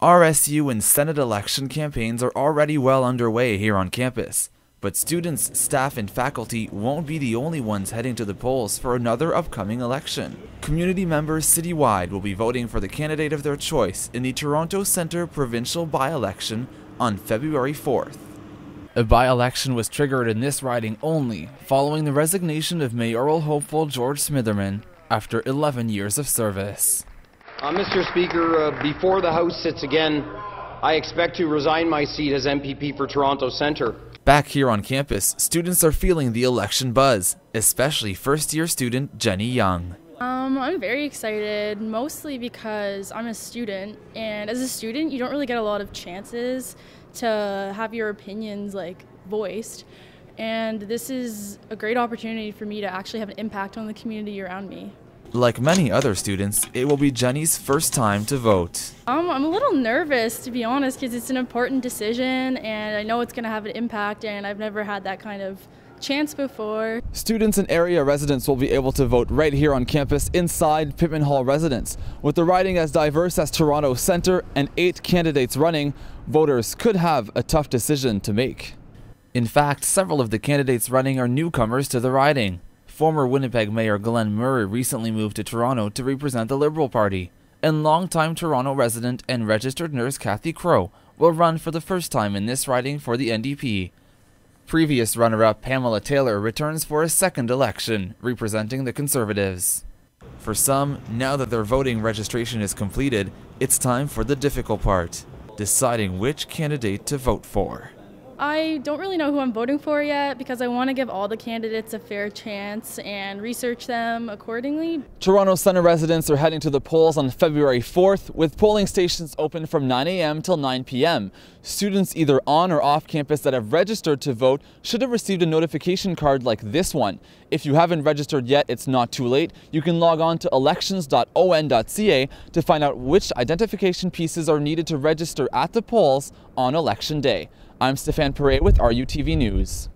RSU and Senate election campaigns are already well underway here on campus, but students, staff, and faculty won't be the only ones heading to the polls for another upcoming election. Community members citywide will be voting for the candidate of their choice in the Toronto Centre Provincial by-election on February 4th. A by-election was triggered in this riding only following the resignation of mayoral hopeful George Smitherman after 11 years of service. Mr. Speaker, before the House sits again, I expect to resign my seat as MPP for Toronto Centre. Back here on campus, students are feeling the election buzz, especially first-year student Jenny Young. I'm very excited, mostly because I'm a student, and as a student, you don't really get a lot of chances to have your opinions voiced, and this is a great opportunity for me to actually have an impact on the community around me. Like many other students, it will be Jenny's first time to vote. I'm a little nervous, to be honest, because it's an important decision and I know it's going to have an impact, and I've never had that kind of chance before. Students and area residents will be able to vote right here on campus inside Pittman Hall residence. With the riding as diverse as Toronto Centre and 8 candidates running, voters could have a tough decision to make. In fact, several of the candidates running are newcomers to the riding. Former Winnipeg Mayor Glenn Murray recently moved to Toronto to represent the Liberal Party, and longtime Toronto resident and registered nurse Cathy Crow will run for the first time in this riding for the NDP. Previous runner-up Pamela Taylor returns for a second election, representing the Conservatives. For some, now that their voting registration is completed, it's time for the difficult part, deciding which candidate to vote for. I don't really know who I'm voting for yet because I want to give all the candidates a fair chance and research them accordingly. Toronto Centre residents are heading to the polls on February 4th, with polling stations open from 9 a.m. till 9 p.m. Students either on or off campus that have registered to vote should have received a notification card like this one. If you haven't registered yet, it's not too late. You can log on to elections.on.ca to find out which identification pieces are needed to register at the polls on Election Day. I'm Stéphane Paré with RUtv News.